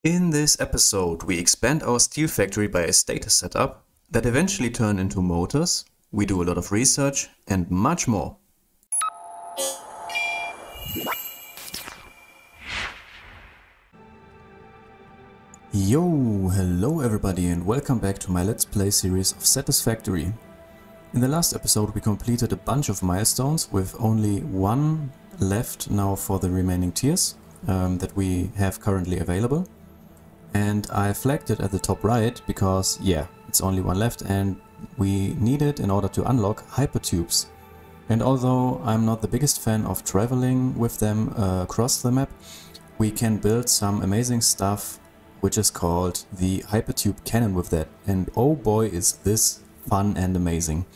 In this episode, we expand our steel factory by a stator setup that eventually turn into motors, we do a lot of research, and much more. Yo, hello everybody and welcome back to my Let's Play series of Satisfactory. In the last episode we completed a bunch of milestones with only one left now for the remaining tiers that we have currently available. And I flagged it at the top right because, yeah, it's only one left and we need it in order to unlock hypertubes. And although I'm not the biggest fan of traveling with them across the map, we can build some amazing stuff which is called the hypertube cannon with that. And oh boy, is this fun and amazing.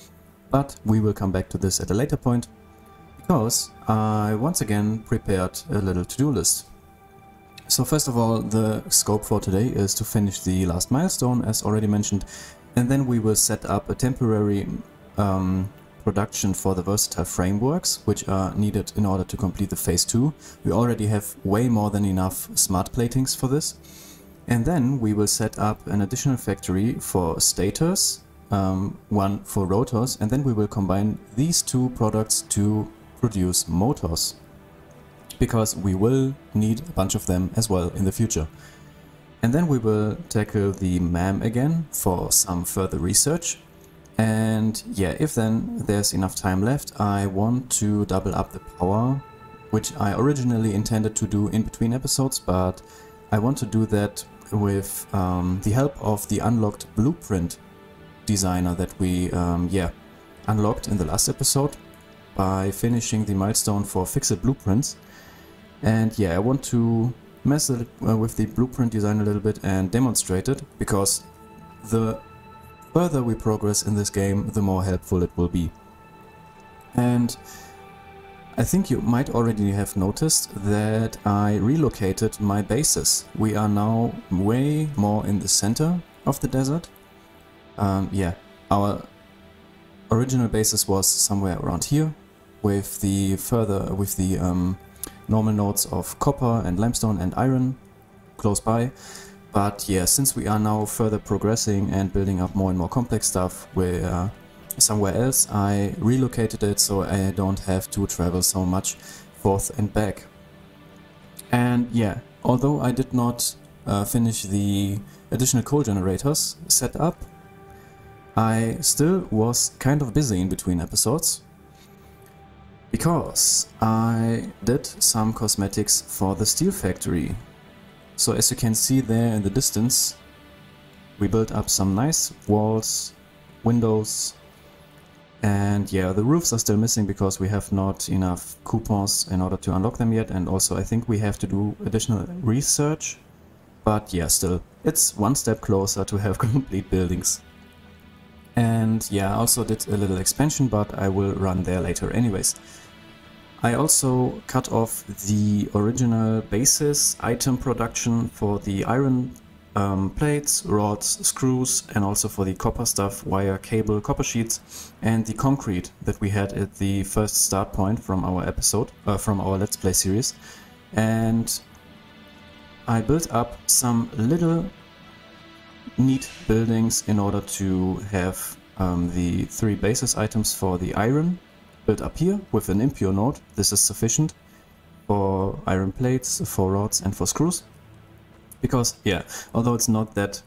But we will come back to this at a later point, because I once again prepared a little to-do list. So first of all, the scope for today is to finish the last milestone, as already mentioned, and then we will set up a temporary production for the versatile frameworks, which are needed in order to complete the phase 2. We already have way more than enough smart platings for this. And then we will set up an additional factory for stators, one for rotors, and then we will combine these two products to produce motors, because we will need a bunch of them as well in the future. And then we will tackle the MAM again for some further research. And yeah, if then there's enough time left, I want to double up the power, which I originally intended to do in between episodes, but I want to do that with the help of the unlocked blueprint designer that we unlocked in the last episode by finishing the milestone for fixed blueprints. And yeah, I want to mess with the blueprint design a little bit and demonstrate it, because the further we progress in this game, the more helpful it will be. And I think you might already have noticed that I relocated my bases. We are now way more in the center of the desert. Our original basis was somewhere around here, with the normal nodes of copper and limestone and iron close by. But yeah, since we are now further progressing and building up more and more complex stuff, we're somewhere else. I relocated it so I don't have to travel so much forth and back. And yeah, although I did not finish the additional coal generators set up, I still was kind of busy in between episodes, because I did some cosmetics for the steel factory. So as you can see there in the distance, we built up some nice walls, windows, and yeah, the roofs are still missing because we have not enough coupons in order to unlock them yet, and also I think we have to do additional research. But yeah, still, it's one step closer to have complete buildings. And yeah, I also did a little expansion, but I will run there later anyways. I also cut off the original basis item production for the iron plates, rods, screws, and also for the copper stuff, wire, cable, copper sheets, and the concrete that we had at the first start point from our episode, from our Let's Play series. And I built up some little neat buildings in order to have the 3 basis items for the iron built up here with an impure node. This is sufficient for iron plates, for rods, and for screws. Because yeah, although it's not that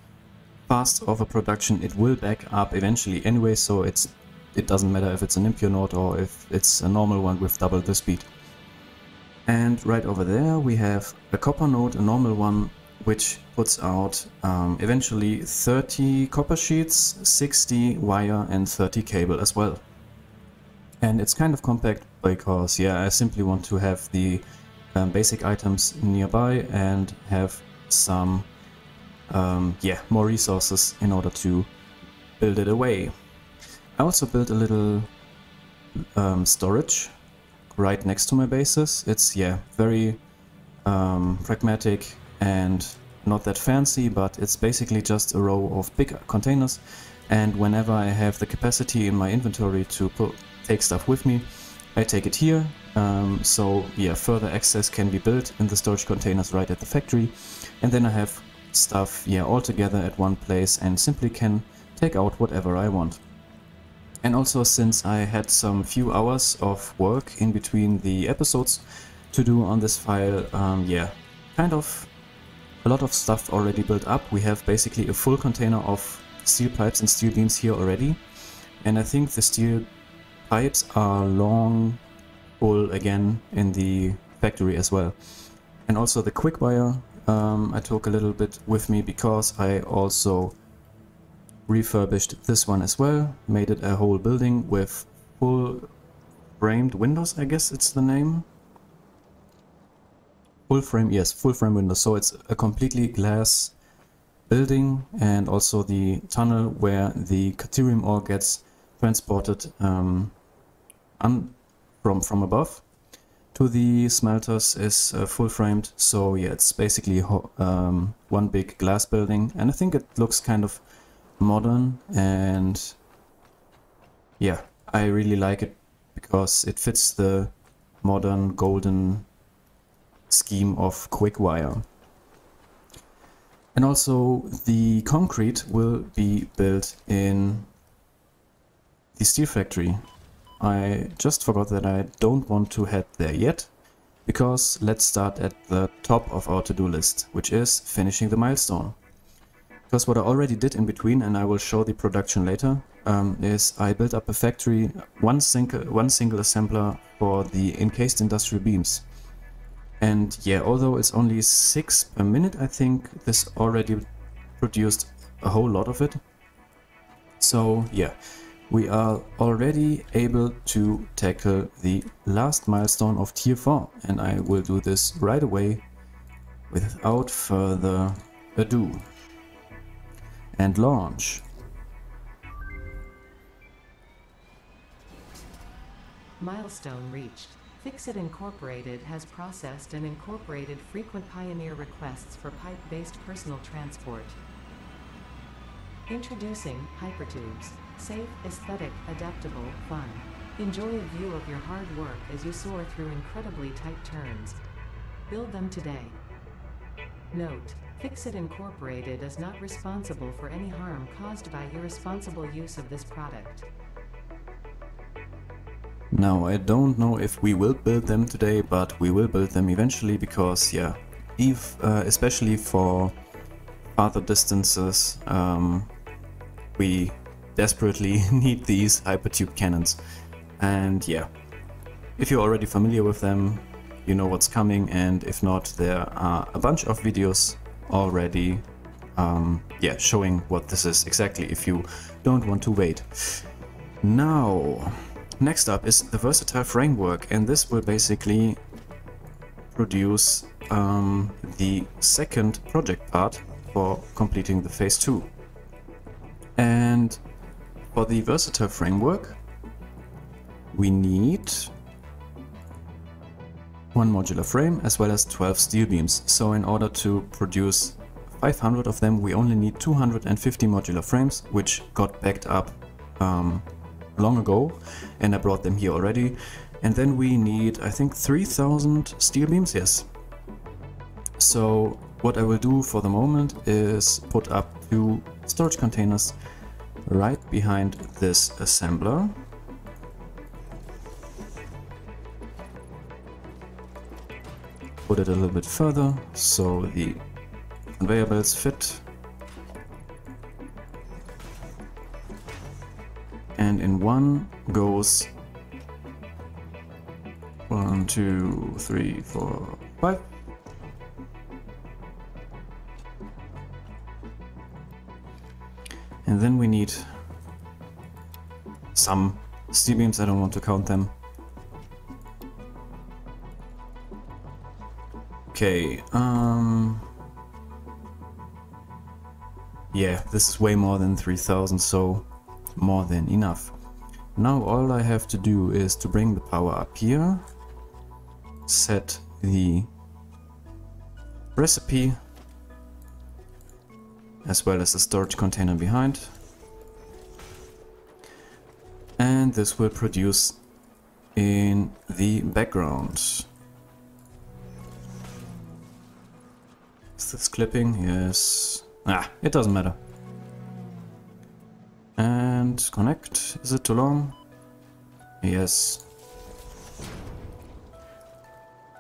fast of a production, it will back up eventually anyway, so it doesn't matter if it's an impure node or if it's a normal one with double the speed. And right over there we have a copper node, a normal one, which puts out eventually 30 copper sheets, 60 wire, and 30 cable as well. And it's kind of compact because yeah, I simply want to have the basic items nearby and have some more resources in order to build it away. I also built a little storage right next to my bases. It's very pragmatic and not that fancy, but it's basically just a row of big containers, and whenever I have the capacity in my inventory to take stuff with me, I take it here. So yeah, further access can be built in the storage containers right at the factory. And then I have stuff, yeah, all together at one place and simply can take out whatever I want. And also, since I had some few hours of work in between the episodes to do on this file, yeah, kind of a lot of stuff already built up. We have basically a full container of steel pipes and steel beams here already. And I think the steel pipes are long full again in the factory as well. And also the quick wire I took a little bit with me because I also refurbished this one as well, made it a whole building with full framed windows, I guess it's the name. Full frame, yes, full frame windows. So it's a completely glass building, and also the tunnel where the caterium ore gets transported from above to the smelters is full framed. So yeah, it's basically one big glass building, and I think it looks kind of modern, and yeah, I really like it because it fits the modern golden scheme of quick wire. And also the concrete will be built in the steel factory. I just forgot that I don't want to head there yet, because let's start at the top of our to-do list, which is finishing the milestone. Because what I already did in between, and I will show the production later, is I built up a factory, one single assembler for the encased industrial beams. And yeah, although it's only 6 per minute, I think this already produced a whole lot of it. So yeah, we are already able to tackle the last milestone of Tier 4, and I will do this right away without further ado. And launch. Milestone reached. Fixit Incorporated has processed and incorporated frequent Pioneer requests for pipe-based personal transport. Introducing Hypertubes. Safe, aesthetic, adaptable, fun. Enjoy a view of your hard work as you soar through incredibly tight turns. Build them today. Note: Fixit Incorporated is not responsible for any harm caused by irresponsible use of this product. Now, I don't know if we will build them today, but we will build them eventually, because yeah, especially for farther distances, we desperately need these hypertube cannons. And yeah, if you're already familiar with them, you know what's coming, and if not, there are a bunch of videos already yeah, showing what this is exactly, if you don't want to wait. Now, next up is the versatile framework, and this will basically produce the second project part for completing the phase 2. And for the versatile framework, we need one modular frame as well as 12 steel beams. So in order to produce 500 of them, we only need 250 modular frames, which got backed up long ago, and I brought them here already. And then we need, I think, 3000 steel beams, yes. So what I will do for the moment is put up 2 storage containers right behind this assembler. Put it a little bit further so the conveyor belts fit. And in one goes 1, 2, 3, 4, 5. And then we need some steel beams, I don't want to count them. Okay, yeah, this is way more than 3000, so more than enough. Now all I have to do is to bring the power up here, set the recipe as well as the storage container behind, and this will produce in the background Is this clipping? Yes. It doesn't matter. And connect. Is it too long? Yes.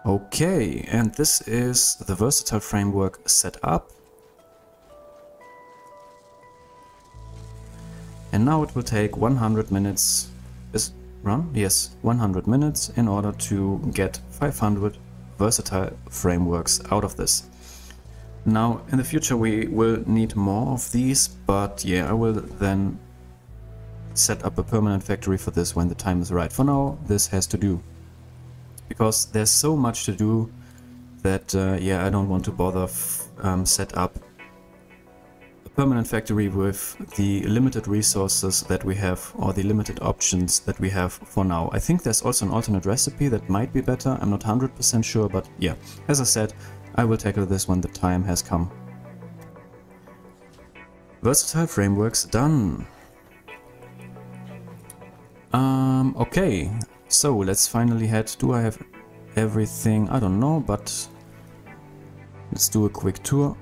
Okay, and this is the versatile framework set up. And now it will take 100 minutes. Is run? Yes, 100 minutes in order to get 500 versatile frameworks out of this. Now, in the future we will need more of these, but yeah, I will then set up a permanent factory for this when the time is right. For now, this has to do. Because there's so much to do that, yeah, I don't want to bother set up a permanent factory with the limited resources that we have, or the limited options that we have for now. I think there's also an alternate recipe that might be better. I'm not 100% sure, but yeah, as I said, I will tackle this when the time has come. Versatile frameworks done. Okay, so let's finally head. Do I have everything? I don't know, but let's do a quick tour.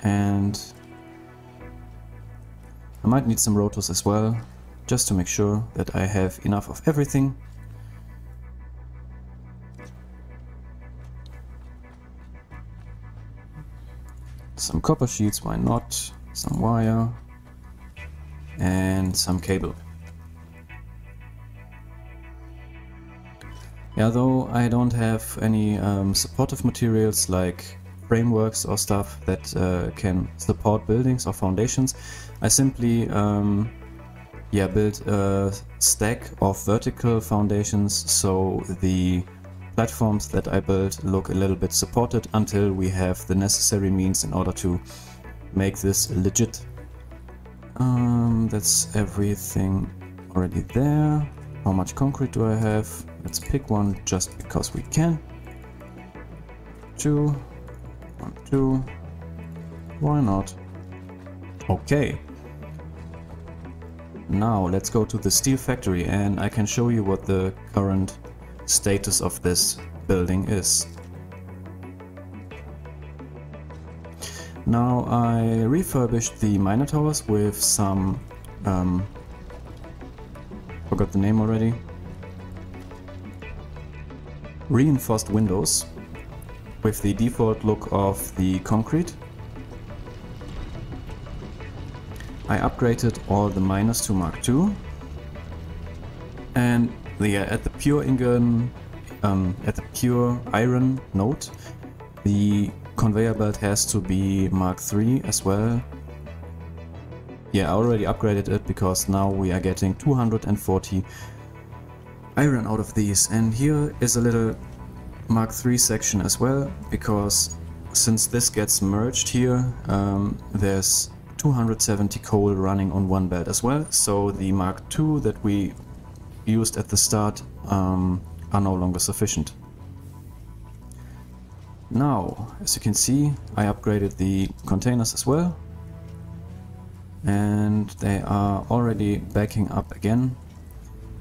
And I might need some rotors as well, just to make sure that I have enough of everything. Some copper sheets, why not? Some wire and some cable. Yeah, though I don't have any supportive materials like frameworks or stuff that can support buildings or foundations, I simply yeah, build a stack of vertical foundations so the platforms that I build look a little bit supported until we have the necessary means in order to make this legit. That's everything already there. How much concrete do I have? Let's pick one just because we can. 2, 1, 2. Why not? Okay. Now let's go to the steel factory and I can show you what the current status of this building is. Now I refurbished the miner towers with some, forgot the name already, reinforced windows with the default look of the concrete. I upgraded all the miners to Mark II, and at the pure ingot, at the pure iron node, the conveyor belt has to be Mark III as well. Yeah, I already upgraded it because now we are getting 240 iron out of these. And here is a little Mark III section as well, because since this gets merged here, there's 270 coal running on one belt as well. So the Mark II that we used at the start are no longer sufficient. Now, as you can see, I upgraded the containers as well, and they are already backing up again.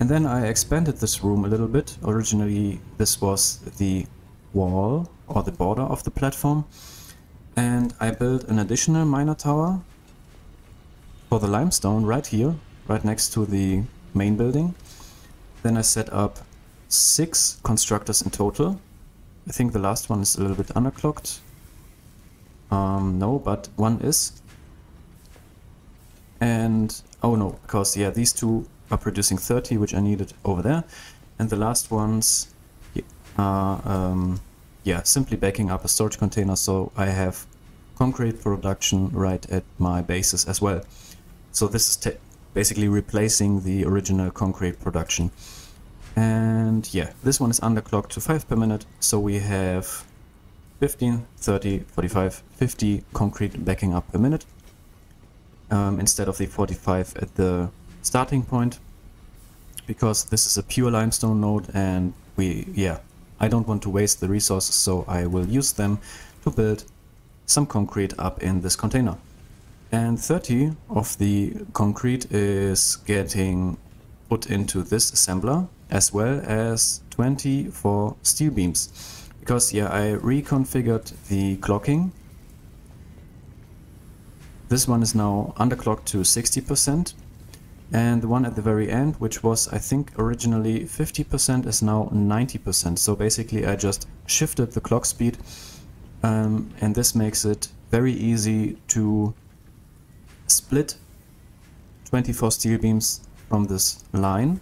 And then I expanded this room a little bit. Originally this was the wall or the border of the platform, and I built an additional miner tower for the limestone right here, right next to the main building. Then I set up 6 constructors in total. I think the last one is a little bit underclocked. No, but one is. And, oh no, because yeah, these two are producing 30, which I needed over there. And the last ones are, yeah, simply backing up a storage container, so I have concrete production right at my bases as well. So this is basically replacing the original concrete production. And yeah, this one is underclocked to 5 per minute, so we have 15, 30, 45, 50 concrete backing up per minute, instead of the 45 at the starting point, because this is a pure limestone node and I don't want to waste the resources, so I will use them to build some concrete up in this container. And 30 of the concrete is getting put into this assembler, as well as 24 steel beams. Because yeah, I reconfigured the clocking. This one is now underclocked to 60%, and the one at the very end, which was I think originally 50%, is now 90%. So basically I just shifted the clock speed, and this makes it very easy to split 24 steel beams from this line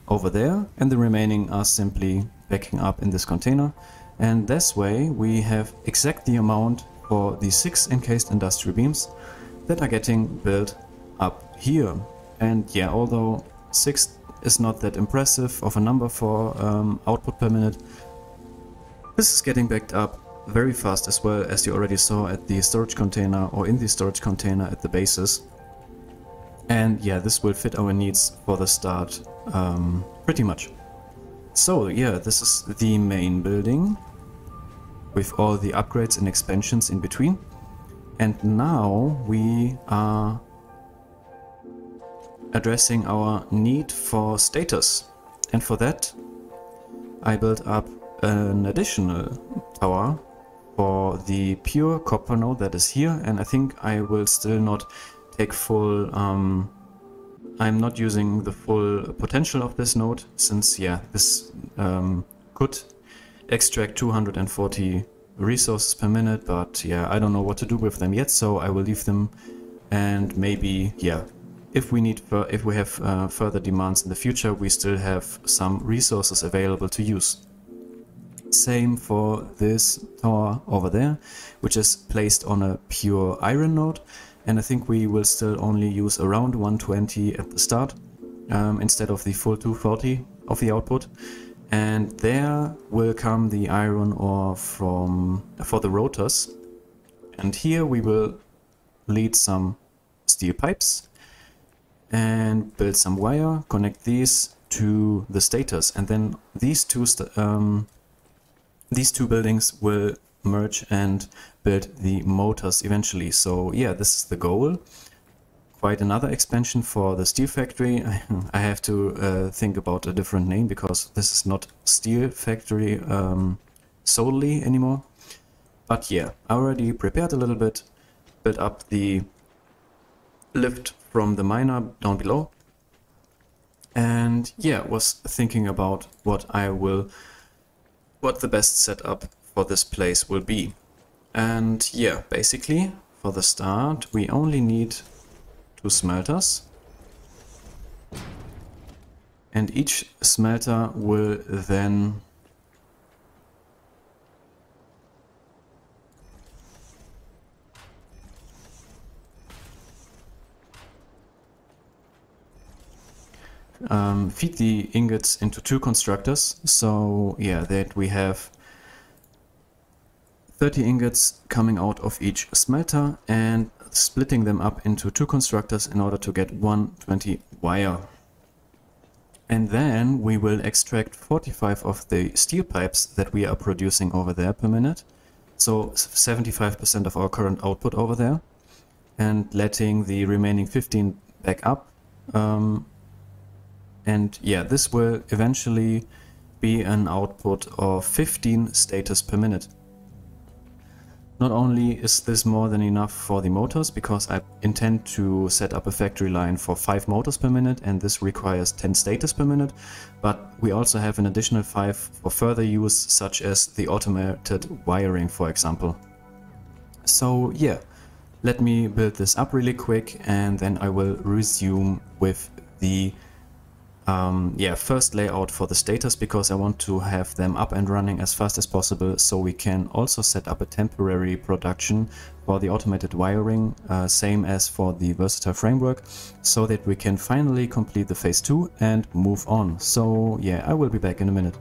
over there, and the remaining are simply backing up in this container. And this way we have exact the amount for the 6 encased industrial beams that are getting built up here. And yeah, although 6 is not that impressive of a number for output per minute, this is getting backed up very fast, as well, as you already saw at the storage container, or in the storage container at the bases. And yeah, this will fit our needs for the start pretty much. So yeah, this is the main building with all the upgrades and expansions in between. And now we are addressing our need for Stators. And for that I built up an additional tower for the pure copper node that is here, and I think I will still not take full... I'm not using the full potential of this node, since yeah, this could extract 240 resources per minute, but yeah, I don't know what to do with them yet, so I will leave them. And maybe yeah, if we have further demands in the future, we still have some resources available to use. Same for this tower over there, which is placed on a pure iron node, and I think we will still only use around 120 at the start, instead of the full 240 of the output. And there will come the iron ore for the rotors, and here we will lead some steel pipes and build some wire, connect these to the stators, and then these two buildings will merge and build the motors eventually. So yeah, this is the goal. Quite another expansion for the steel factory. I have to think about a different name, because this is not steel factory solely anymore. But yeah, I already prepared a little bit, built up the lift from the miner down below, and yeah, was thinking about what the best setup for this place will be. And yeah, basically for the start we only need 2 smelters, and each smelter will then feed the ingots into 2 constructors. So yeah, that we have 30 ingots coming out of each smelter and splitting them up into 2 constructors in order to get 120 wire. And then we will extract 45 of the steel pipes that we are producing over there per minute. So 75% of our current output over there, and letting the remaining 15 back up. And yeah, this will eventually be an output of 15 stators per minute. Not only is this more than enough for the motors, because I intend to set up a factory line for 5 motors per minute, and this requires 10 stators per minute, but we also have an additional 5 for further use, such as the automated wiring, for example. So yeah, let me build this up really quick, and then I will resume with the first layout for the stators, because I want to have them up and running as fast as possible, so we can also set up a temporary production for the automated wiring, same as for the versatile framework, so that we can finally complete the phase 2 and move on. So yeah, I will be back in a minute.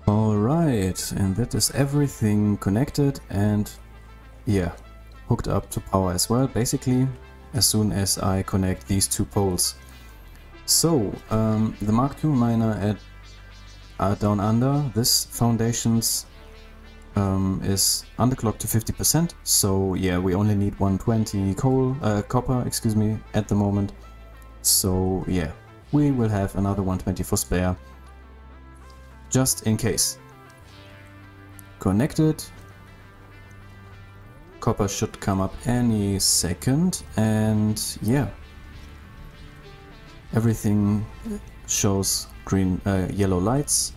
Alright, and that is everything connected and yeah, hooked up to power as well, basically, as soon as I connect these two poles. So, the Mark II miner at down under, this foundations is underclocked to 50%, so yeah, we only need 120 copper, excuse me, at the moment. So yeah, we will have another 120 for spare, just in case. Connected. Copper should come up any second, and yeah, everything shows green, yellow lights,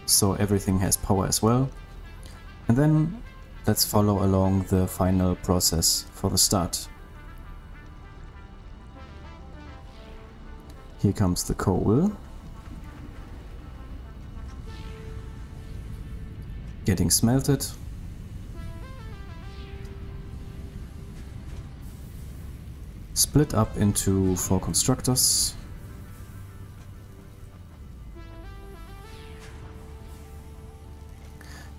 so everything has power as well. And then let's follow along the final process for the start. Here comes the coal. Getting smelted. Split up into 4 constructors.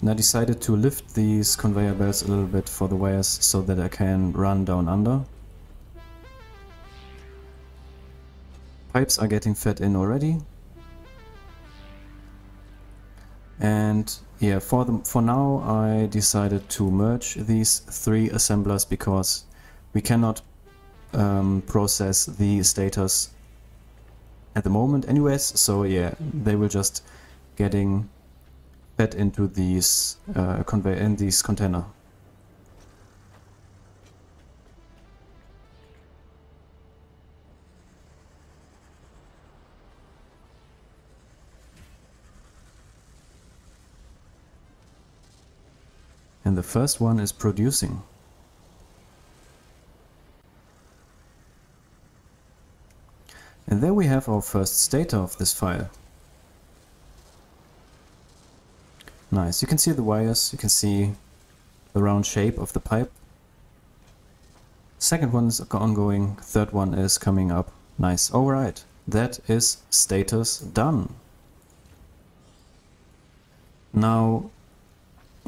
And I decided to lift these conveyor belts a little bit for the wires so that I can run down under. Pipes are getting fed in already. And yeah, for now I decided to merge these 3 assemblers because we cannot process the stators at the moment anyways, so yeah, they will just getting fed into these container. And the first one is producing. And there we have our first stator of this file. Nice, you can see the wires, you can see the round shape of the pipe. Second one is ongoing, third one is coming up. Nice, alright, that is status done. Now,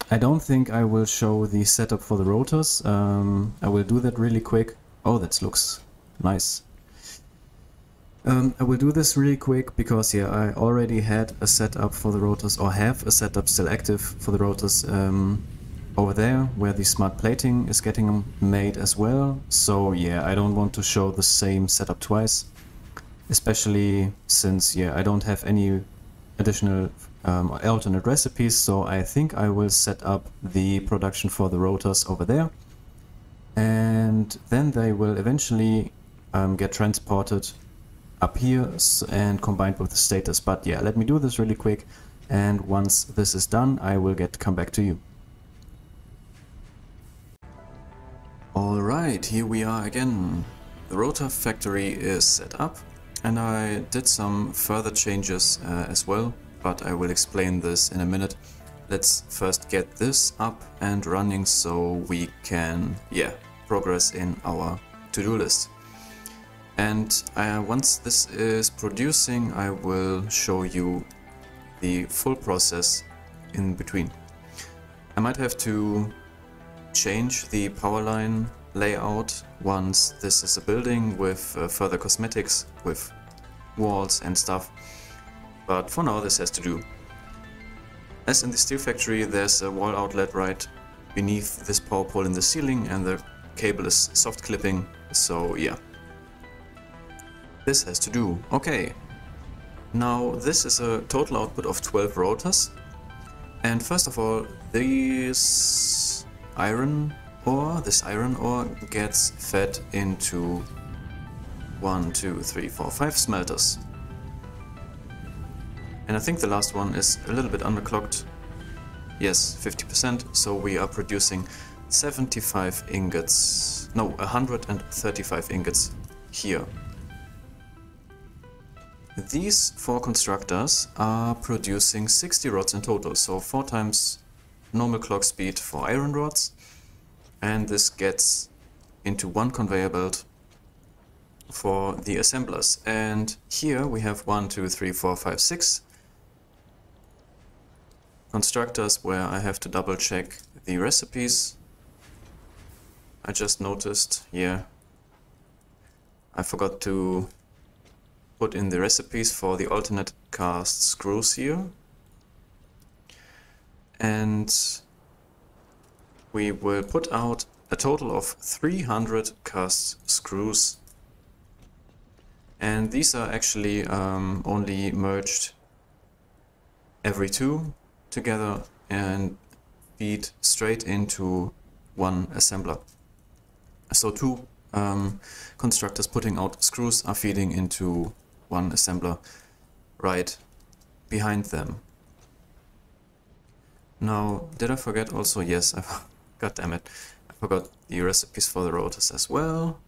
I don't think I will show the setup for the rotors. I will do that really quick. Oh, that looks nice. I will do this really quick because yeah, I already had a setup for the rotors, or have a setup still active for the rotors over there, where the smart plating is getting made as well. So yeah, I don't want to show the same setup twice, especially since yeah, I don't have any additional alternate recipes, so I think I will set up the production for the rotors over there, and then they will eventually get transported up here and combined with the status. But yeah, let me do this really quick, and once this is done I will come back to you. Alright, here we are again. The rotor factory is set up, and I did some further changes as well, but I will explain this in a minute. let's first get this up and running so we can, progress in our to-do list. And once this is producing, I will show you the full process in between. I might have to change the power line layout once this is a building with further cosmetics, with walls and stuff, but for now this has to do. As in the steel factory, there's a wall outlet right beneath this power pole in the ceiling, and the cable is soft clipping, so yeah. This has to do. Okay. Now this is a total output of 12 rotors. And first of all, this iron ore gets fed into 1, 2, 3, 4, 5 smelters. And I think the last one is a little bit underclocked. Yes, 50%, so we are producing 75 ingots, no, 135 ingots here. These 4 constructors are producing 60 rods in total, so 4 times normal clock speed for iron rods, and this gets into 1 conveyor belt for the assemblers. And here we have 1, 2, 3, 4, 5, 6 constructors where I have to double check the recipes. I just noticed, I forgot to put in the recipes for the alternate cast screws here. And we will put out a total of 300 cast screws. And these are actually only merged every 2 together and feed straight into 1 assembler. So 2 constructors putting out screws are feeding into 1 assembler right behind them. Now, did I forget also? Yes, God damn it, I forgot the recipes for the rotors as well.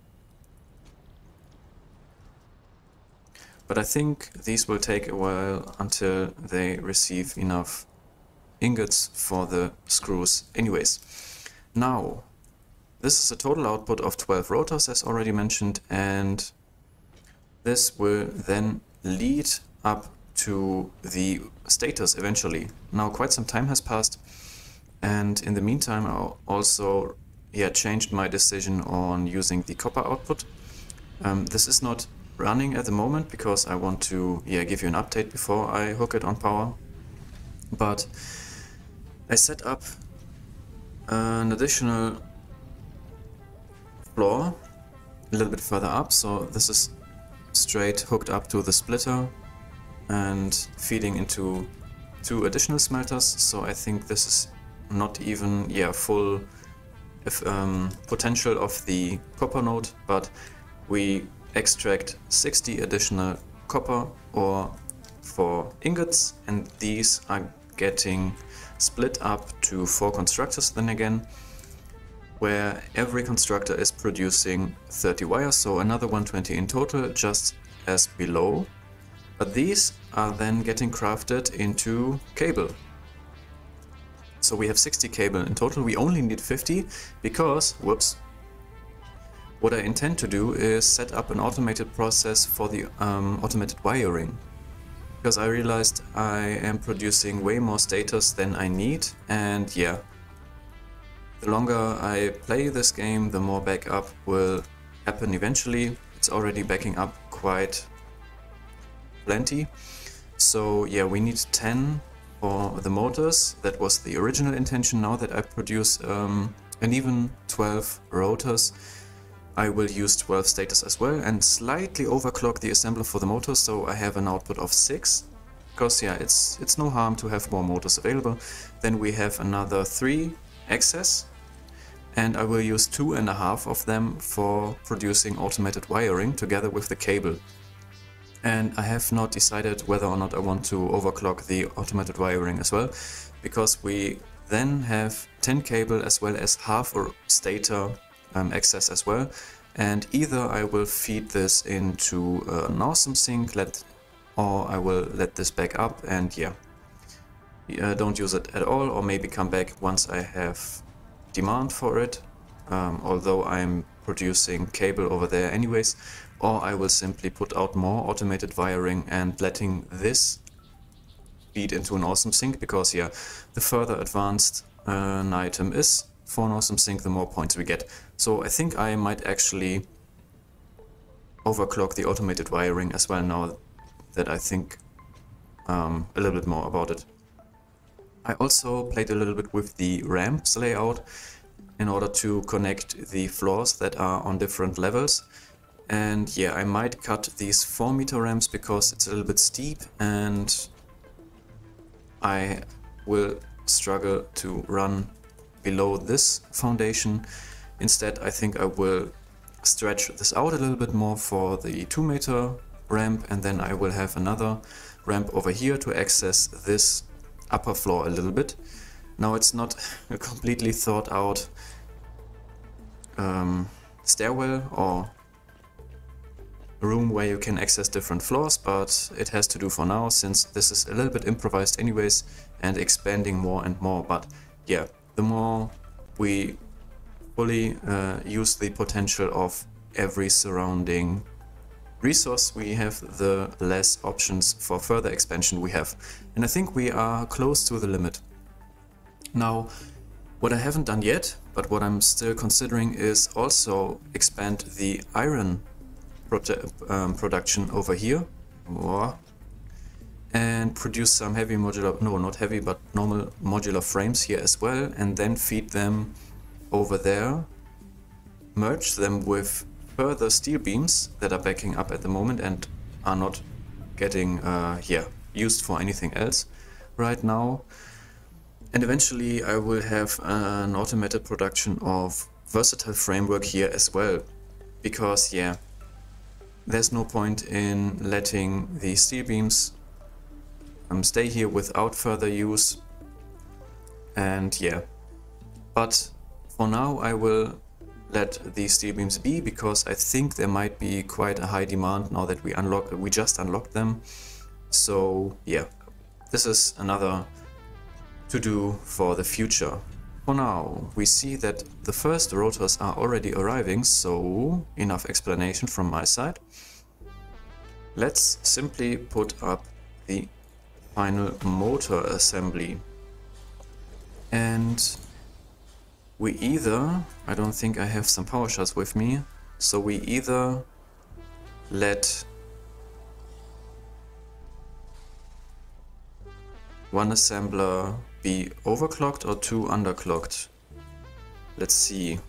But I think these will take a while until they receive enough ingots for the screws anyways. Now, this is a total output of 12 rotors as already mentioned, and this will then lead up to the stators eventually. Now quite some time has passed, and in the meantime I also changed my decision on using the copper output. This is not running at the moment because I want to give you an update before I hook it on power. But I set up an additional floor a little bit further up, so this is straight hooked up to the splitter and feeding into 2 additional smelters. So I think this is not even full potential of the copper node, but we extract 60 additional copper ore for ingots, and these are getting split up to 4 constructors then again, where every constructor is producing 30 wires, so another 120 in total, just as below. But these are then getting crafted into cable. So we have 60 cable in total. We only need 50 because, whoops, what I intend to do is set up an automated process for the automated wiring. Because I realized I am producing way more stators than I need, and the longer I play this game, the more backup will happen eventually. It's already backing up quite plenty. So we need 10 for the motors. That was the original intention. Now that I produce an even 12 rotors, I will use 12 stators as well and slightly overclock the assembler for the motors, so I have an output of 6. Because it's no harm to have more motors available. Then we have another 3 excess, and I will use 2.5 of them for producing automated wiring together with the cable. And I have not decided whether or not I want to overclock the automated wiring as well, because we then have 10 cable as well as half a stator access as well. And either I will feed this into an awesome sink, or I will let this back up, and don't use it at all, or maybe come back once I have demand for it, although I'm producing cable over there anyways, or I will simply put out more automated wiring and letting this feed into an awesome sink, because yeah, the further advanced an item is for an awesome sink, the more points we get. So I think I might actually overclock the automated wiring as well now that I think a little bit more about it. I also played a little bit with the ramps layout in order to connect the floors that are on different levels. And yeah, I might cut these 4-meter ramps because it's a little bit steep and I will struggle to run below this foundation. Instead, I think I will stretch this out a little bit more for the 2-meter ramp, and then I will have another ramp over here to access this upper floor a little bit. Now it's not a completely thought out stairwell or room where you can access different floors, but it has to do for now, since this is a little bit improvised anyways and expanding more and more. But yeah, the more we fully use the potential of every surrounding resource we have, the less options for further expansion we have. And I think we are close to the limit. Now, what I haven't done yet, but what I'm still considering, is also expand the iron production over here and produce some heavy modular, no, not heavy, but normal modular frames here as well, and then feed them over there, merge them with further steel beams that are backing up at the moment and are not getting used for anything else right now. And eventually I will have an automated production of versatile framework here as well, because yeah, there's no point in letting the steel beams stay here without further use. And yeah, but for now I will let these steel beams be, because I think there might be quite a high demand now that we just unlocked them. So yeah, this is another to do for the future. For now, we see that the first rotors are already arriving, so enough explanation from my side. Let's simply put up the final motor assembly. And we either, I don't think I have some power shards with me, so we either let one assembler be overclocked or two underclocked. Let's see.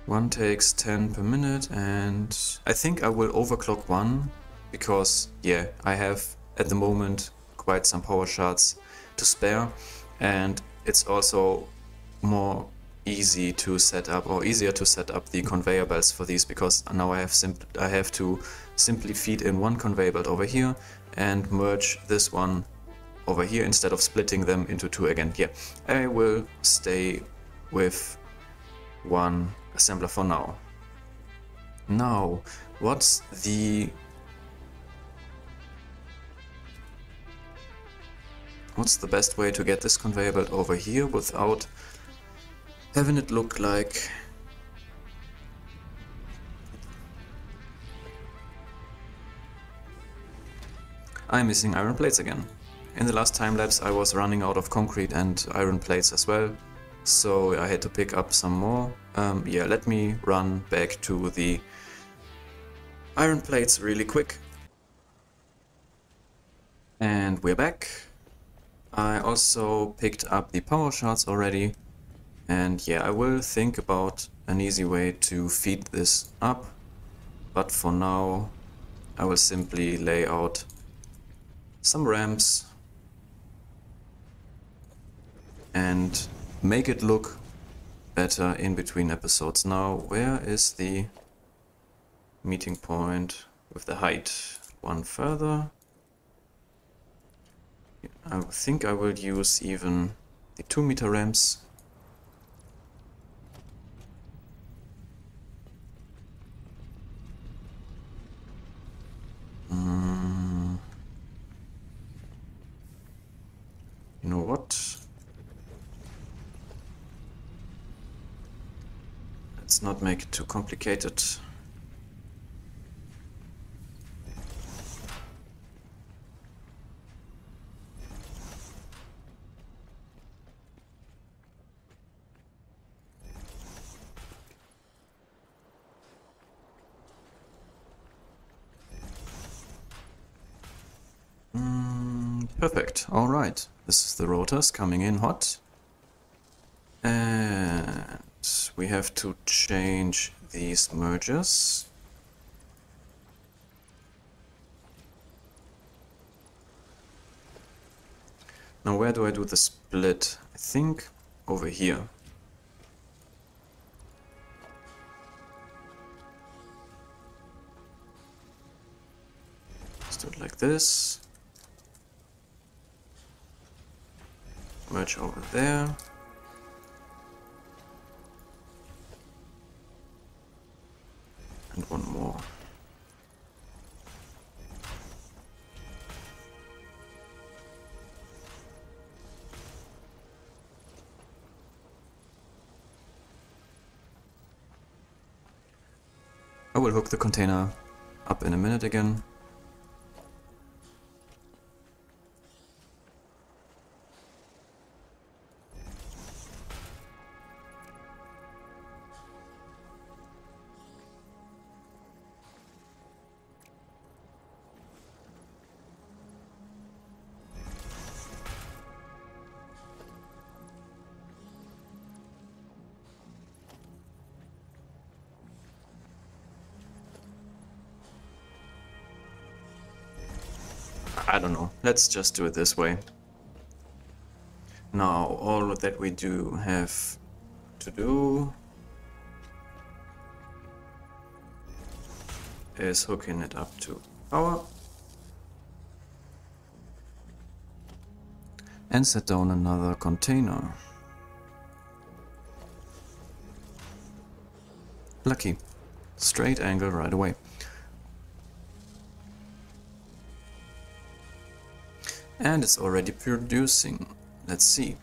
One takes 10 per minute, and I think I will overclock one, because yeah, I have at the moment quite some power shards to spare, and it's also more easy to set up, or easier to set up, the conveyor belts for these, because now I have to simply feed in one conveyor belt over here and merge this one over here instead of splitting them into two again. Yeah, I will stay with one assembler for now. Now, what's the best way to get this conveyor belt over here without having it look like I'm missing iron plates again. In the last time lapse I was running out of concrete and iron plates as well, so I had to pick up some more. Yeah, let me run back to the iron plates really quick. And we're back. I also picked up the power shards already, and yeah, I will think about an easy way to feed this up, but for now I will simply lay out some ramps and make it look better in between episodes. Now, where is the meeting point with the height? One further. I think I will use even the 2-meter ramps. Let's not make it too complicated. Perfect. All right. This is the rotors coming in hot. And we have to change these mergers. Now where do I do the split? I think over here. Let's do it like this. Merge over there. And one more. I will hook the container up in a minute again. I don't know, let's just do it this way. Now all that we do have to do is hooking it up to power and set down another container. Lucky, straight angle right away. And it's already producing. Let's see.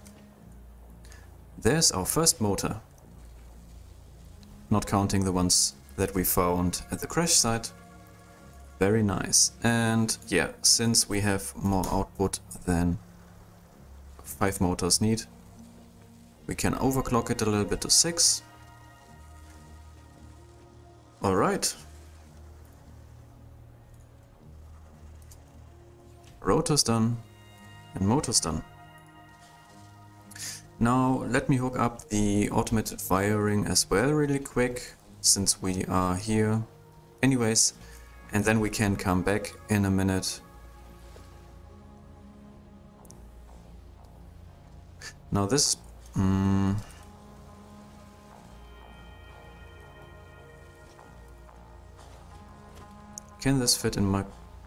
There's our first motor. Not counting the ones that we found at the crash site. Very nice. And yeah, since we have more output than 5 motors need, we can overclock it a little bit to 6. Alright. Rotor's done. And motor's done. Now let me hook up the automated wiring as well really quick, since we are here anyways, and then we can come back in a minute. Now this can this fit in my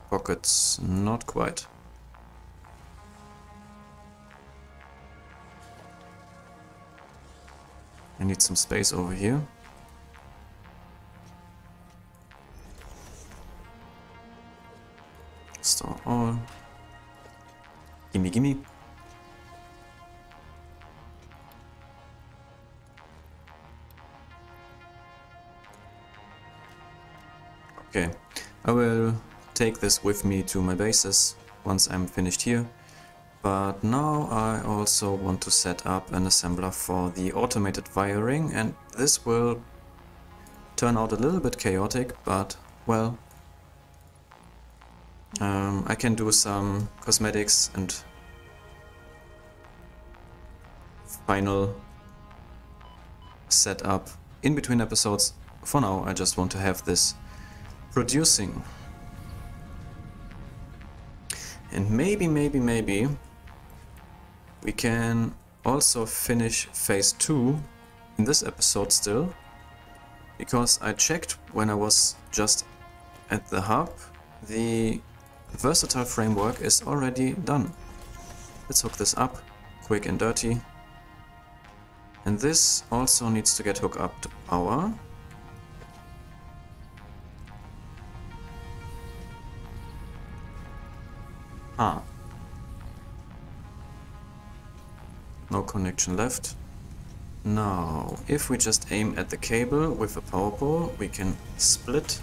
pockets? Not quite. I need some space over here. Store all. Gimme, gimme. Okay, I will take this with me to my bases once I'm finished here. But now I also want to set up an assembler for the automated wiring, and this will turn out a little bit chaotic, but well, I can do some cosmetics and final setup in between episodes. For now, I just want to have this producing. And maybe we can also finish phase 2 in this episode still, because I checked when I was just at the hub, the versatile framework is already done. Let's hook this up, quick and dirty. And this also needs to get hooked up to power. No connection left. Now, if we just aim at the cable with a power pole, we can split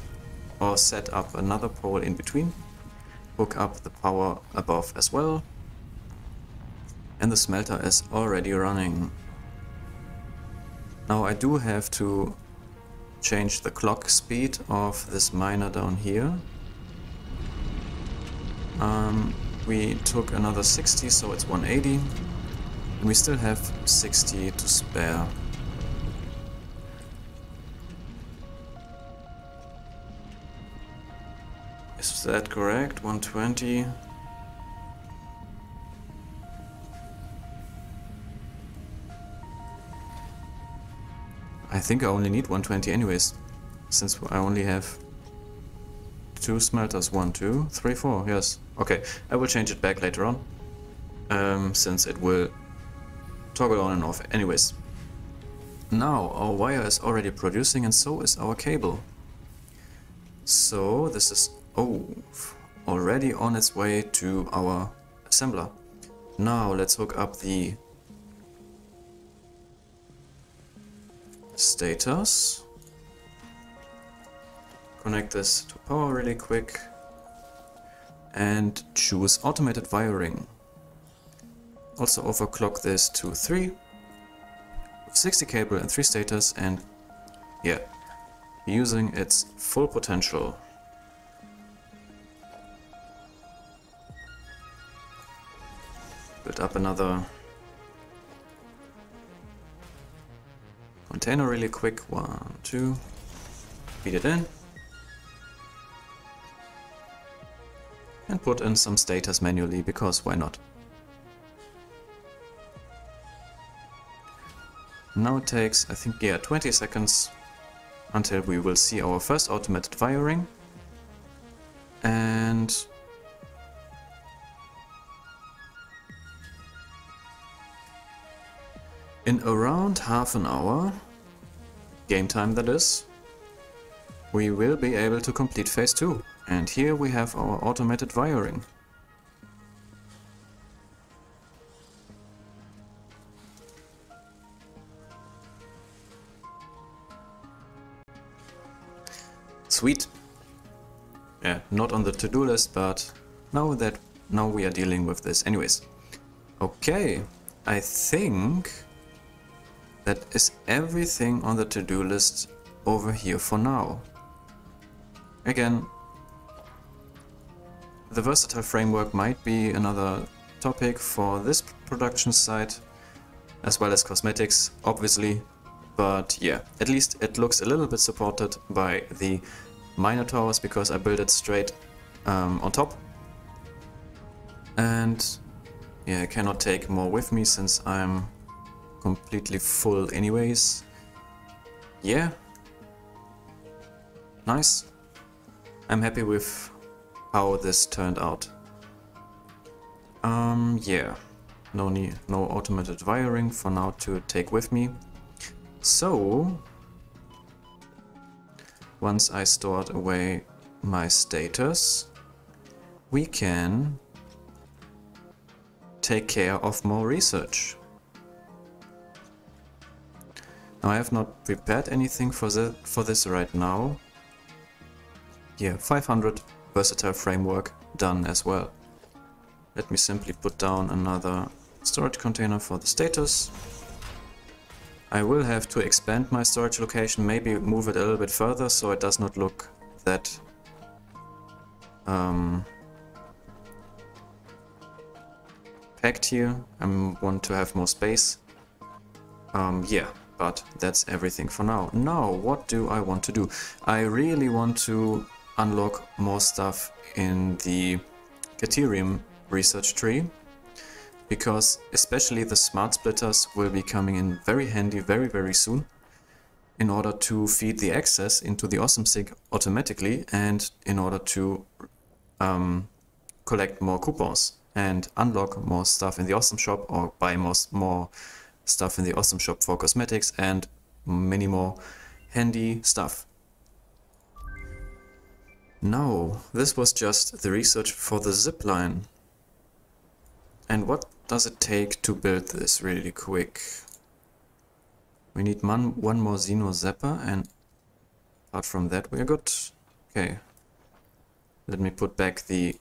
or set up another pole in between, hook up the power above as well, and the smelter is already running. Now I do have to change the clock speed of this miner down here. We took another 60, so it's 180, and we still have 60 to spare. Is that correct? 120. I think I only need 120 anyways, since I only have 2 smelters. 1, 2, 3, 4, yes. Okay, I will change it back later on, since it will toggle on and off anyways. Now our wire is already producing, and so is our cable. So this is already on its way to our assembler. Now let's hook up the stators. Connect this to power really quick and choose automated wiring. Also overclock this to 3 with 60 cable and 3 stators, and yeah, using its full potential. Build up another container really quick. 1, 2, feed it in. And put in some stators manually, because why not? Now it takes, I think, 20 seconds until we will see our first automated wiring. And in around half an hour, game time that is, we will be able to complete phase 2. And here we have our automated wiring. Sweet. Yeah, not on the to-do list, but now we are dealing with this anyways. Okay, I think that is everything on the to-do list over here for now. Again, the versatile framework might be another topic for this production site, as well as cosmetics, obviously. But yeah, at least it looks a little bit supported by the miner towers, because I built it straight on top. And yeah, I cannot take more with me since I'm completely full anyways. Yeah, nice. I'm happy with how this turned out. Yeah, no automated wiring for now to take with me. So once I stored away my status, we can take care of more research. Now I have not prepared anything for this right now. Yeah, 500 versatile framework done as well. Let me simply put down another storage container for the status. I will have to expand my storage location, maybe move it a little bit further so it does not look that packed here. I want to have more space. Yeah, but that's everything for now. Now, what do I want to do? I really want to unlock more stuff in the Caterium research tree, because especially the smart splitters will be coming in very handy very soon, in order to feed the access into the AwesomeSig automatically, and in order to collect more coupons and unlock more stuff in the Awesome Shop, or buy more stuff in the Awesome Shop for cosmetics and many more handy stuff. Now, this was just the research for the zipline. And what does it take to build this really quick? We need one more Xeno Zapper, and apart from that we are good. Okay. Let me put back the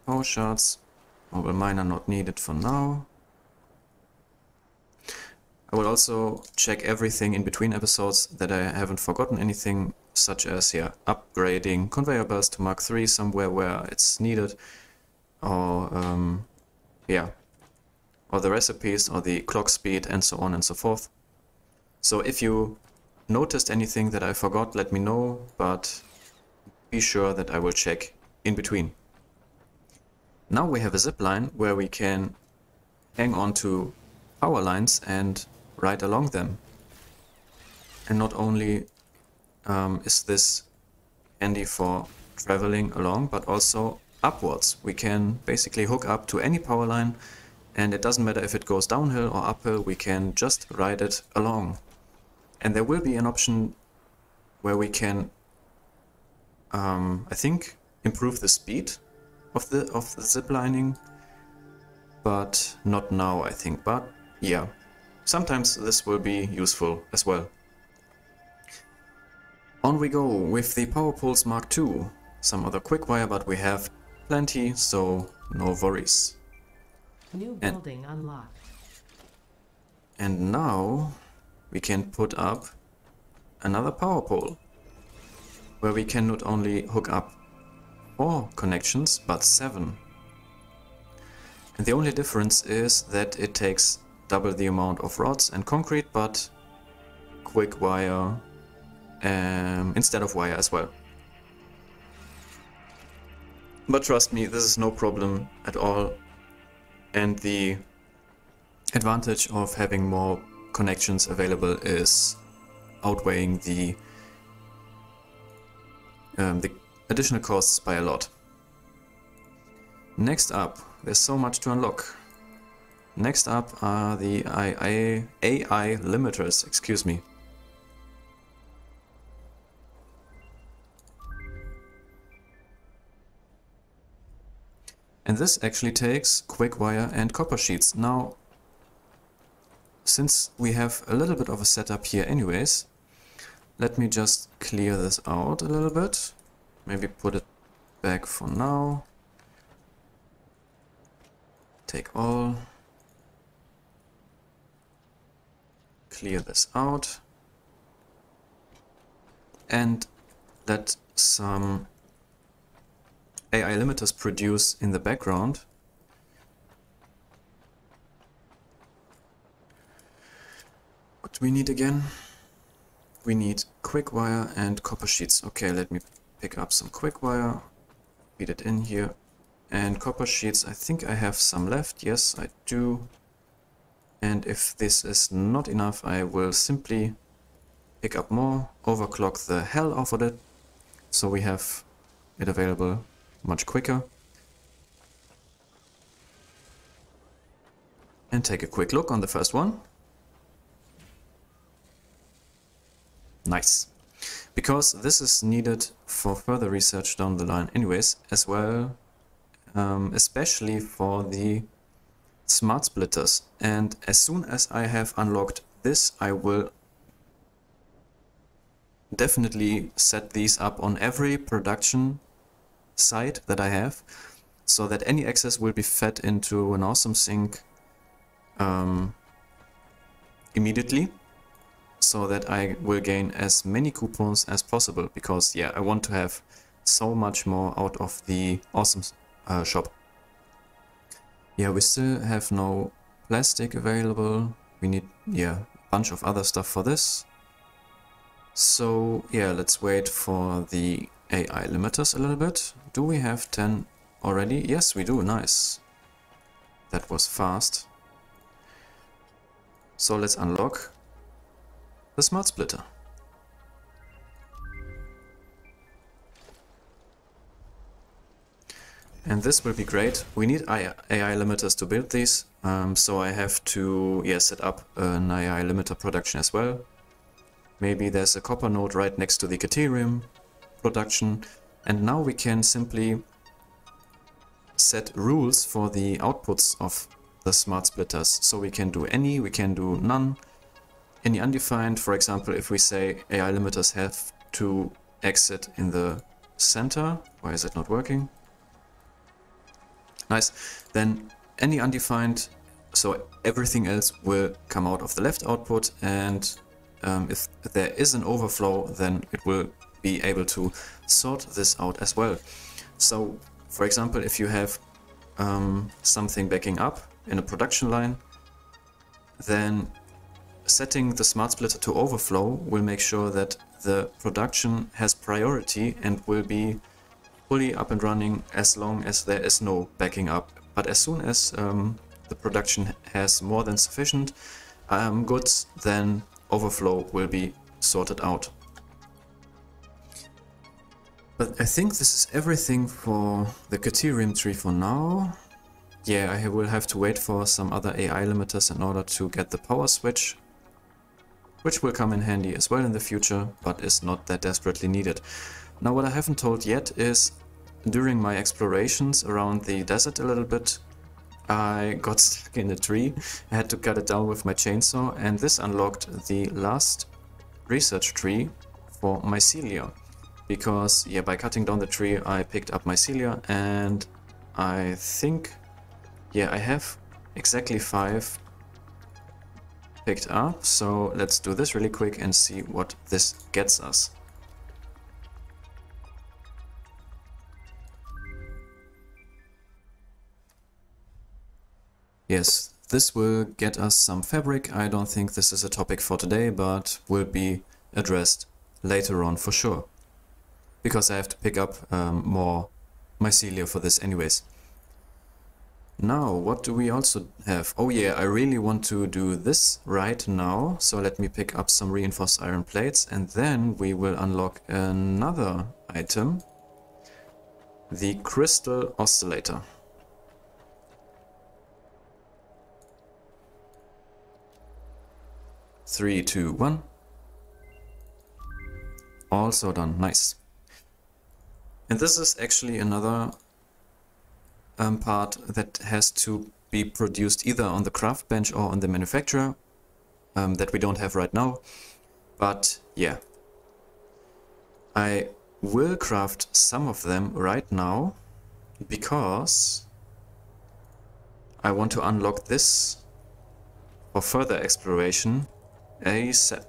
power shards. Mobile miner not needed for now. I will also check everything in between episodes that I haven't forgotten anything, such as upgrading conveyor belts to Mark III somewhere where it's needed, or or the recipes, or the clock speed, and so on and so forth. So if you noticed anything that I forgot, let me know, but be sure that I will check in between. Now we have a zip line where we can hang on to power lines and ride along them. And not only is this handy for traveling along, but also upwards. We can basically hook up to any power line, and it doesn't matter if it goes downhill or uphill, we can just ride it along. And there will be an option where we can, I think, improve the speed of the zip lining, but not now, I think. But yeah, sometimes this will be useful as well. On we go with the Power Poles Mark II. Some other quick wire, but we have plenty, so no worries. New building unlocked. And now we can put up another power pole, where we can not only hook up 4 connections, but 7. And the only difference is that it takes double the amount of rods and concrete, but quick wire instead of wire as well. But trust me, this is no problem at all, and the advantage of having more connections available is outweighing the additional costs by a lot. Next up, there's so much to unlock. Next up are the AI limiters, excuse me. And this actually takes quick wire and copper sheets. Now, since we have a little bit of a setup here anyways, let me just clear this out a little bit. Maybe put it back for now. Take all. Clear this out. And let some AI limiters produce in the background. What do we need again? We need quick wire and copper sheets. Okay, let me pick up some quick wire, feed it in here. And copper sheets, I think I have some left. Yes, I do. And if this is not enough, I will simply pick up more, overclock the hell out of it, so we have it available much quicker. And take a quick look on the first one. Nice. Because this is needed for further research down the line anyways, as well, especially for the smart splitters. And as soon as I have unlocked this, I will definitely set these up on every production site that I have, so that any access will be fed into an awesome sync immediately, so that I will gain as many coupons as possible, because yeah, I want to have so much more out of the awesome shop. Yeah, we still have no plastic available. We need, yeah, a bunch of other stuff for this. So yeah, let's wait for the AI limiters a little bit. Do we have 10 already? Yes, we do. Nice. That was fast. So let's unlock the smart splitter. And this will be great. We need AI limiters to build these, so I have to set up an AI limiter production as well. Maybe there's a copper node right next to the Caterium production, and now we can simply set rules for the outputs of the smart splitters. So we can do any, we can do none, any undefined, for example, if we say AI limiters have to exit in the center, why is it not working? Nice. Then any undefined, so everything else will come out of the left output, and if there is an overflow, then it will be able to sort this out as well. So, for example, if you have something backing up in a production line, then setting the smart splitter to overflow will make sure that the production has priority and will be fully up and running as long as there is no backing up. But as soon as the production has more than sufficient goods, then overflow will be sorted out. But I think this is everything for the criterium tree for now. Yeah, I will have to wait for some other AI limiters in order to get the power switch, which will come in handy as well in the future, but is not that desperately needed. Now, what I haven't told yet is, during my explorations around the desert a little bit, I got stuck in a tree. I had to cut it down with my chainsaw, and this unlocked the last research tree for mycelia. Because, yeah, by cutting down the tree I picked up mycelia, and I think, yeah, I have exactly 5 picked up. So let's do this really quick and see what this gets us. Yes, this will get us some fabric. I don't think this is a topic for today, but will be addressed later on for sure. Because I have to pick up more mycelia for this anyways. Now, what do we also have? Oh yeah, I really want to do this right now. So let me pick up some reinforced iron plates, and then we will unlock another item. The crystal oscillator. Three, two, one. Also done, nice. And this is actually another part that has to be produced either on the craft bench or on the manufacturer, that we don't have right now. But yeah, I will craft some of them right now because I want to unlock this for further exploration ASAP.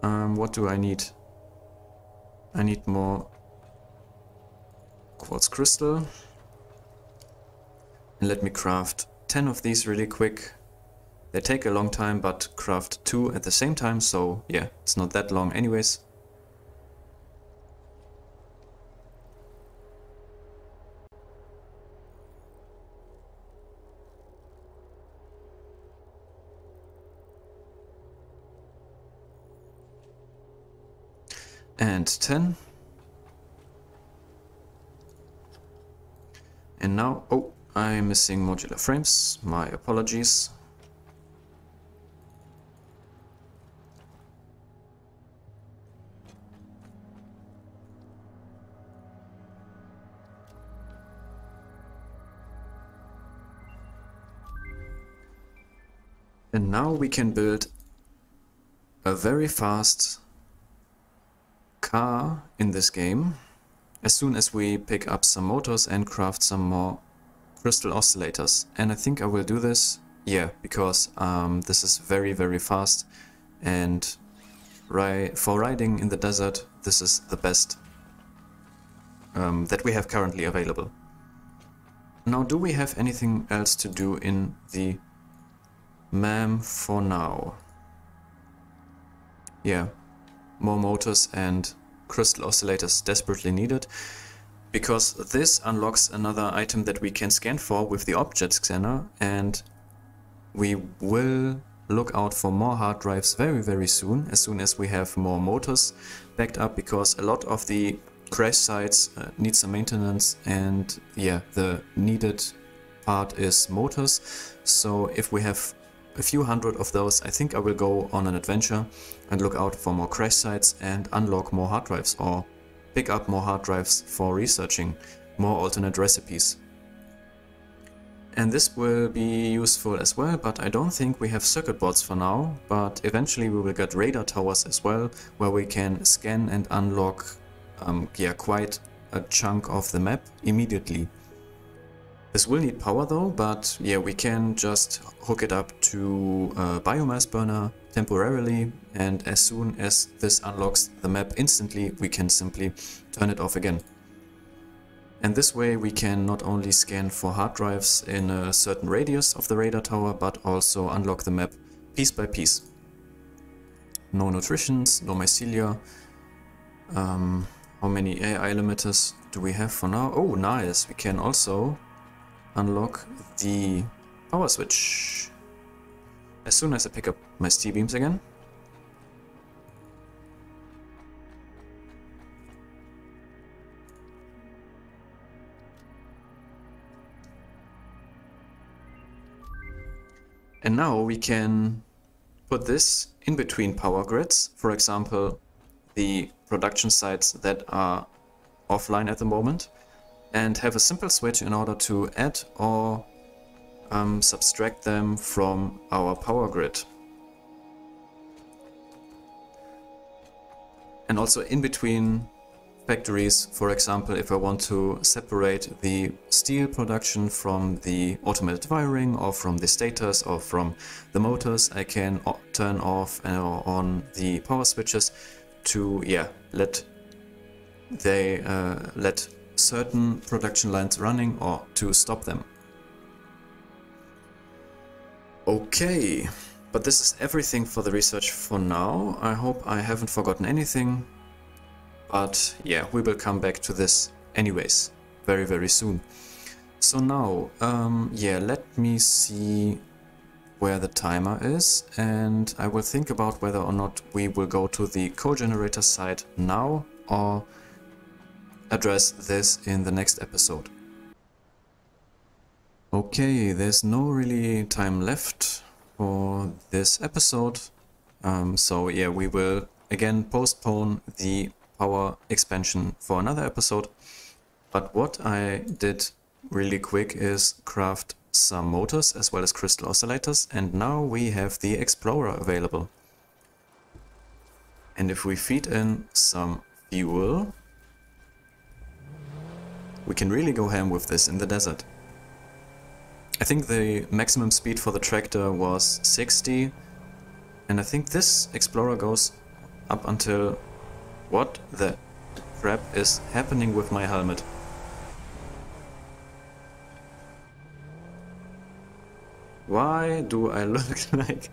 What do I need? I need more quartz crystal. And let me craft 10 of these really quick. They take a long time, but craft 2 at the same time, so yeah, it's not that long anyways. And 10. And now, oh, I'm missing modular frames, my apologies. And now we can build a very fast car in this game, as soon as we pick up some motors and craft some more crystal oscillators. And I think I will do this, yeah, because this is very, very fast, and for riding in the desert, this is the best that we have currently available. Now, do we have anything else to do in the MAM for now? Yeah, more motors and crystal oscillators desperately needed, because this unlocks another item that we can scan for with the object scanner, and we will look out for more hard drives very, very soon as we have more motors backed up, because a lot of the crash sites need some maintenance, and yeah, the needed part is motors. So if we have a few hundred of those, I think I will go on an adventure and look out for more crash sites and unlock more hard drives, or pick up more hard drives for researching more alternate recipes. And this will be useful as well, but I don't think we have circuit boards for now. But eventually we will get radar towers as well, where we can scan and unlock quite a chunk of the map immediately. This will need power though, but yeah, we can just hook it up to a biomass burner temporarily, and as soon as this unlocks the map instantly, we can simply turn it off again. And this way we can not only scan for hard drives in a certain radius of the radar tower, but also unlock the map piece by piece. No nutritions, no mycelia. How many AI limiters do we have for now? Oh, nice! We can also unlock the power switch as soon as I pick up my steel beams again. And now we can put this in between power grids, for example, the production sites that are offline at the moment, and have a simple switch in order to add or subtract them from our power grid. And also in between factories, for example, if I want to separate the steel production from the automated wiring or from the stators or from the motors, I can turn off and on the power switches to let certain production lines running or to stop them. Okay, but this is everything for the research for now. I hope I haven't forgotten anything. But yeah, we will come back to this anyways, very, very soon. So now, let me see where the timer is, and I will think about whether or not we will go to the coal generator site now or address this in the next episode. Okay, there's no really time left for this episode, so yeah, we will again postpone the power expansion for another episode. But what I did really quick is craft some motors as well as crystal oscillators, and now we have the Explorer available. And if we feed in some fuel, we can really go ham with this in the desert. I think the maximum speed for the tractor was 60, and I think this Explorer goes up until... What the crap is happening with my helmet? Why do I look like...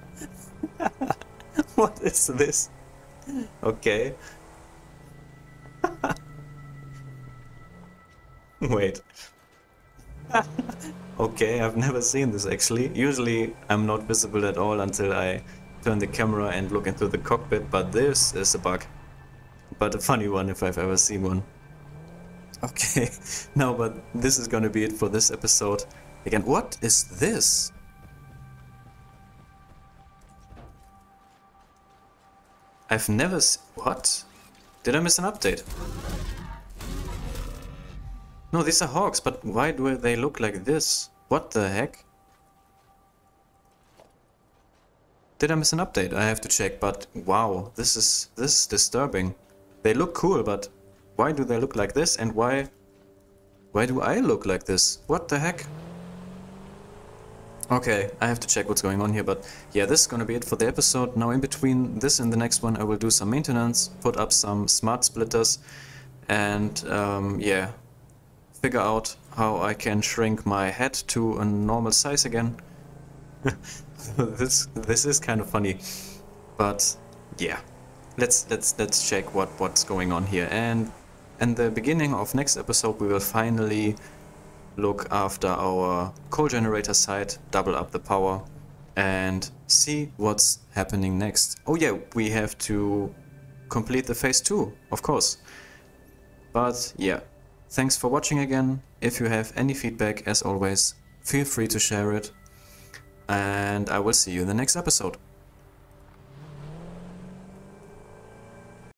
What is this? Okay. Wait. Okay, I've never seen this actually. Usually I'm not visible at all until I turn the camera and look into the cockpit, but this is a bug. But a funny one if I've ever seen one. Okay, no, but this is gonna be it for this episode. Again, what is this? I've never what? Did I miss an update? No, these are hawks, but why do they look like this? What the heck? Did I miss an update? I have to check, but wow, this is disturbing. They look cool, but why do they look like this, and why do I look like this? What the heck? Okay, I have to check what's going on here, but yeah, this is gonna be it for the episode. Now in between this and the next one I will do some maintenance, put up some smart splitters, and yeah, figure out how I can shrink my head to a normal size again. This is kind of funny, but yeah. Let's check what's going on here, and in the beginning of next episode we will finally look after our coal generator site, double up the power, and see what's happening next. Oh yeah, we have to complete the phase 2, of course. But yeah, thanks for watching again. If you have any feedback, as always, feel free to share it, and I will see you in the next episode.